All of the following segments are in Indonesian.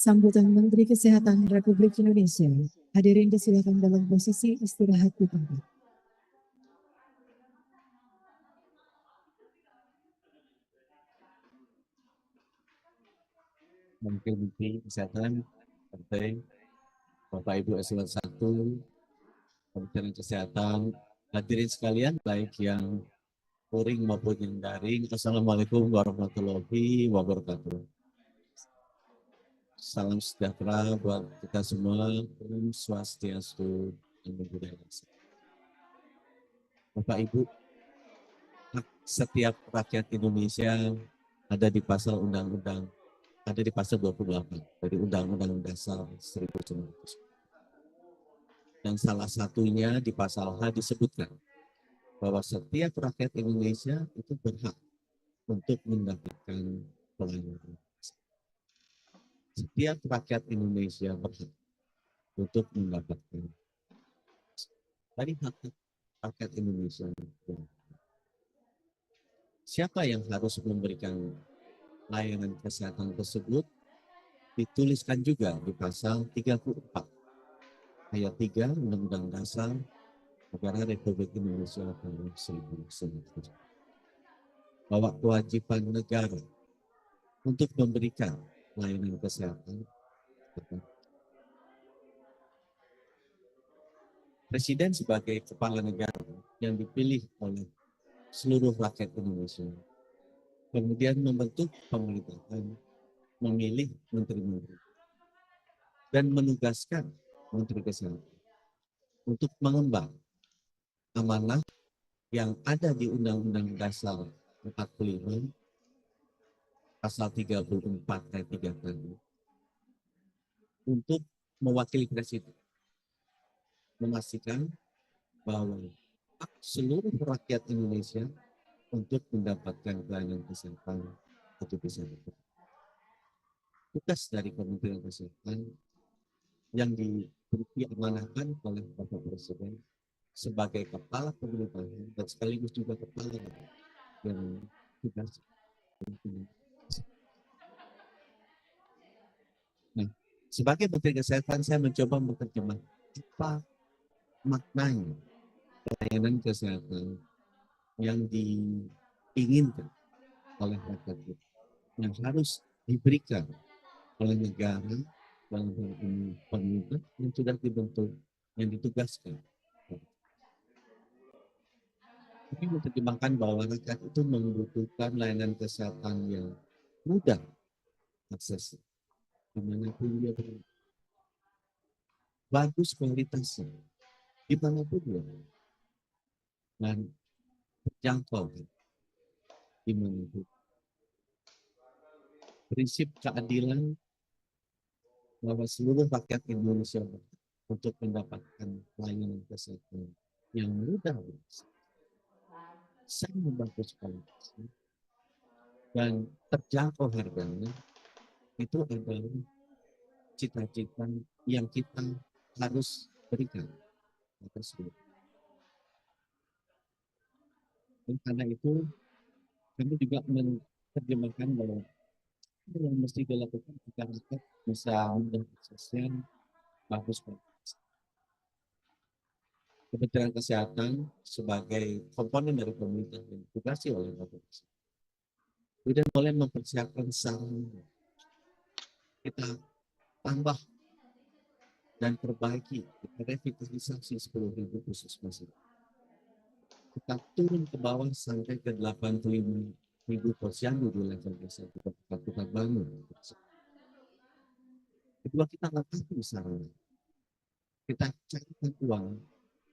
Sambutan Menteri Kesehatan Republik Indonesia. Hadirin disilakan dalam posisi istirahat di tempat. Menteri Kesehatan, Partai, Bapak Ibu Eselon 1, Kementerian Kesehatan, hadirin sekalian, baik yang luring maupun yang daring. Assalamualaikum warahmatullahi wabarakatuh. Salam sejahtera buat kita semua. Om Swastiastu. Namo Buddhaya. Bapak Ibu, hak setiap rakyat Indonesia ada di pasal undang-undang, ada di pasal 28 dari Undang-Undang Dasar 1945. Dan salah satunya di pasal H disebutkan bahwa setiap rakyat Indonesia itu berhak untuk mendapatkan pelayanan. Setiap rakyat Indonesia berhak untuk mendapatkan dari hak rakyat Indonesia. Siapa yang harus memberikan layanan kesehatan tersebut dituliskan juga di pasal 34 ayat 3 Undang-Undang Dasar Negara Republik Indonesia tahun 1945. Bahwa kewajiban negara untuk memberikan layanan kesehatan. Presiden sebagai kepala negara yang dipilih oleh seluruh rakyat Indonesia, kemudian membentuk pemerintahan, memilih menteri-menteri, dan menugaskan Menteri Kesehatan untuk mengemban amanah yang ada di Undang-Undang Dasar 45, pasal 34 ayat 3 tadi, untuk mewakili Presiden, memastikan bahwa hak seluruh rakyat Indonesia untuk mendapatkan pelayanan kesehatan itu bisa diperoleh. Tugas dari Kementerian Kesehatan yang diberi amanahkan oleh Bapak Presiden sebagai kepala pemerintahan dan sekaligus juga kepala yang tugas. Nah, sebagai Menteri Kesehatan saya mencoba menerjemah apa maknanya pelayanan kesehatan yang diinginkan oleh rakyat kita, yang harus diberikan oleh negara dalam hal ini pemerintah yang sudah dibentuk, yang ditugaskan. Tapi menerjemahkan bahwa rakyat itu membutuhkan layanan kesehatan yang mudah akses, dimanapun dia berada, bagus kualitasnya, dimanapun dia berada, dan terjangkau dimanapun. Prinsip keadilan bahwa seluruh rakyat Indonesia untuk mendapatkan layanan kesehatan yang mudah, sangat bagus kualitasnya, dan terjangkau harganya, itu adalah cita-cita yang kita harus berikan atas seluruh. Dan karena itu kami juga menerjemahkan bahwa itu yang mesti dilakukan jika rakyat bisa mudah aksesnya, bagus kualitas. Kementerian Kesehatan sebagai komponen dari pemerintah yang ditugasi oleh Bapak Presiden kemudian mulai mempersiapkan sarana, kita tambah dan perbaiki, kita revitalisasi 10.000 puskesmas. Kita turun ke bawah sampai ke 85.000 posyandu di level desa, kita bangun. Kedua, kita lakukan sarana, kita carikan uang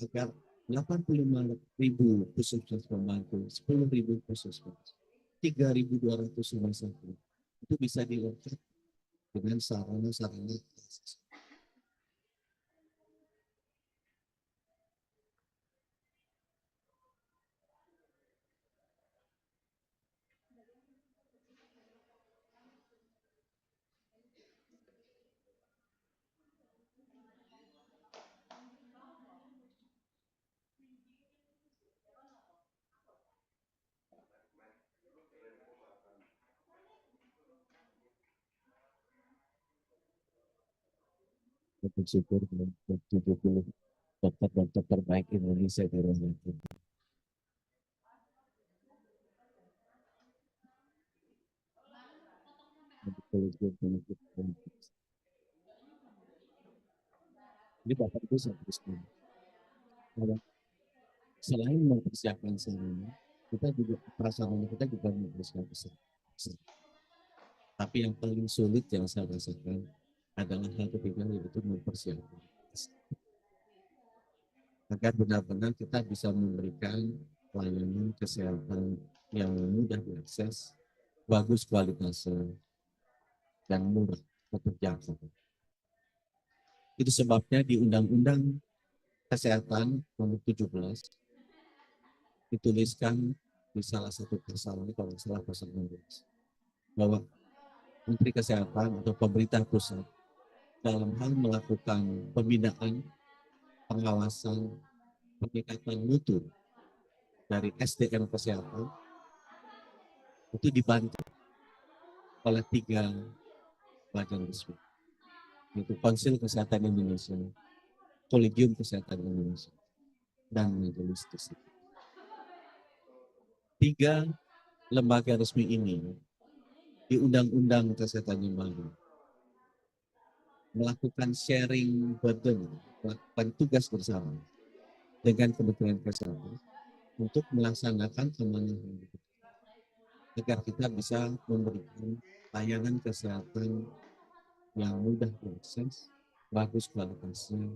agar 85.000 puskesmas pembantu, 10.000 puskesmas, 3.200 rumah sakit itu bisa dilengkapi dengan sarana-sarana. bersyukur dengan 70 dokter-dokter terbaik Indonesia di rumah itu. Jadi Bapak itu saya teruskan. Kalau selain mempersiapkan semuanya, kita juga perasaan kita juga mempersiapkan. Tapi yang paling sulit yang saya rasakan adalah hal ketiga, yaitu mempersiapkan agar benar-benar kita bisa memberikan pelayanan kesehatan yang mudah diakses, bagus kualitasnya, dan murah untuk terjangkau. Itu sebabnya di Undang-Undang Kesehatan Nomor 17 dituliskan di salah satu pasal, kalau salah pasal 16, bahwa Menteri Kesehatan atau pemerintah pusat dalam hal melakukan pembinaan, pengawasan, peningkatan mutu dari SDM kesehatan itu dibantu oleh 3 badan resmi, yaitu Konsil Kesehatan Indonesia, Kolegium Kesehatan Indonesia, dan Majelis Disiplin. 3 lembaga resmi ini di Undang-Undang Kesehatan yang baru melakukan sharing burden, melakukan tugas bersama dengan Kementerian Kesehatan untuk melaksanakan amanah ini, agar kita bisa memberikan layanan kesehatan yang mudah diakses, bagus kualitasnya,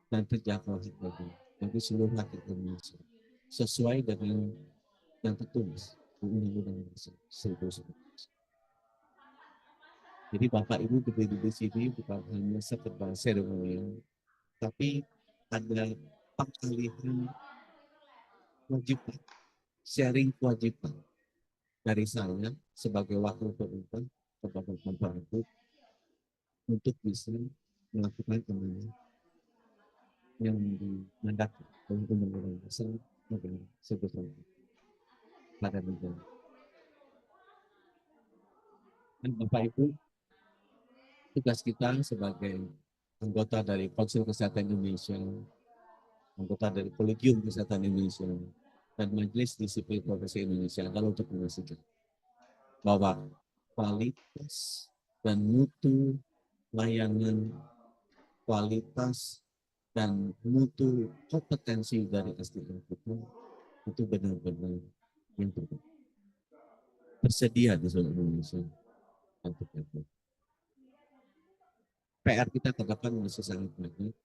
dan terjangkau harganya bagi seluruh rakyat Indonesia, sesuai dengan yang tertulis di Undang-Undang 1999. Jadi Bapak Ibu berdiri di sini bukan hanya sekedar seremonial, tapi ada pengalihan kewajiban, sharing kewajiban dari saya sebagai wakil pemerintah kepada Bapak Ibu untuk bisa melakukan amanah yang dimandatkan oleh Undang-Undang Dasar Negara sebesar pada negara. Dan Bapak Ibu, tugas kita sebagai anggota dari Konsil Kesehatan Indonesia, anggota dari Kolegium Kesehatan Indonesia, dan Majelis Disiplin Profesi Indonesia adalah untuk memastikan bahwa kualitas dan mutu layanan, kualitas dan mutu kompetensi dari SDM kita itu benar-benar yang tersedia di seluruh Indonesia. PR kita ke depan masih sangat banyak,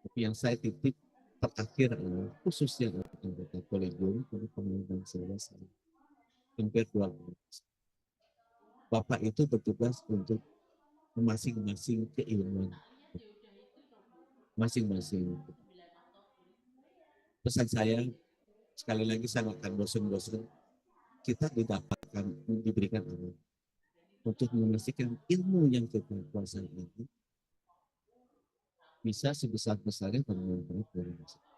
tapi yang saya titip terakhir adalah khususnya untuk anggota kolegium dari pengumuman selesai hampir 2 bulan. Bapak itu bertugas untuk masing-masing keilmuan, masing-masing. Pesan saya, sekali lagi saya akan bosan-bosan, kita diberikan Allah untuk memastikan ilmu yang kita kuasai ini bisa sebesar-besarnya bermanfaat dari masyarakat.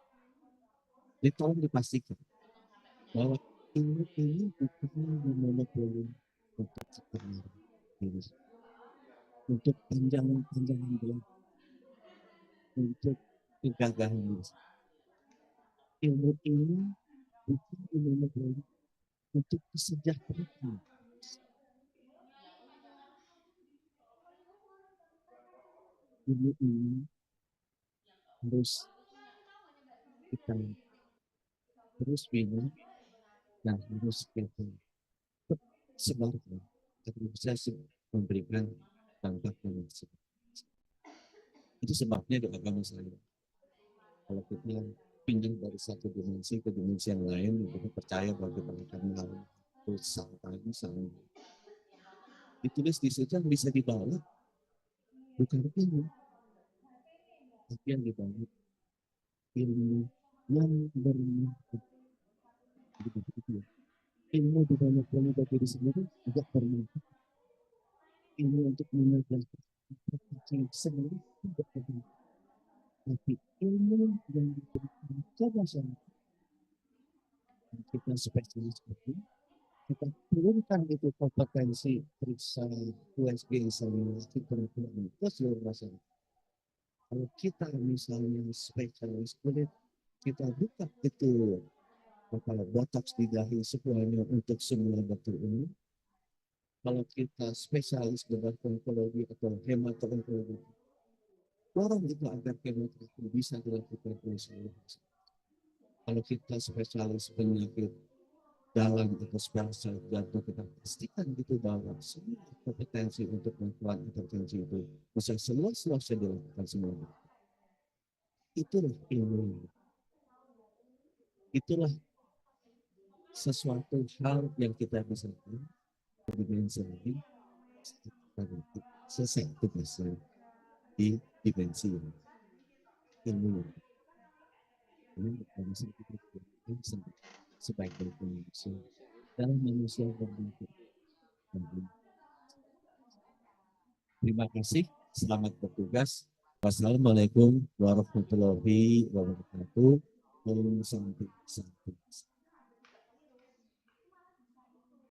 Jadi tolong dipastikan bahwa ilmu ini bukan monopoli untuk sekedar diri, untuk panjangan-panjangan belajar, untuk kegagalan diri. Ilmu ini bukan monopoli untuk kesejahteraan. Ilmu ini harus kita terus bina dan harus kita sebarkan agar bisa memberikan dampak yang besar. Itu sebabnya di agama saya, kalau kita pindah dari satu dimensi ke dimensi yang lain, kita percaya bahwa kita akan melalui sampai ditulis di situ yang bisa dibawa, bukan ilmu, tapi yang dibawa ilmu yang bermanfaat. Ilmu di banyak wanita diri sendiri juga bermanfaat. Ilmu untuk mengajar sendiri tidak bermanfaat. Tapi ilmu yang diberikan coba sama kita spesialis itu, kita turunkan itu kompetensi periksa USG misalnya, kita ke seluruh masyarakat. Kalau kita misalnya spesialis kulit, kita buka itu kalau botox di dahi semuanya untuk semua batu ini. Kalau kita spesialis dengan onkologi atau hematologi, dorong itu agar kemoterapi bisa dilakukan oleh seluruh pasien. Kalau kita spesialis penyakit dalam atau spesialis jantung, kita pastikan gitu bahwa semua kompetensi untuk melakukan intervensi itu bisa seluas-luasnya dilakukan semuanya. Itulah ilmu. Itulah sesuatu hal yang kita bisa lakukan dimensi ini selesai tugasnya di dimensi ini. Ilmu ini bisa kita sebaik-baik manusia dalam manusia berbentuk. Terima kasih, selamat bertugas. Wassalamualaikum warahmatullahi wabarakatuh. Om Santi Santi.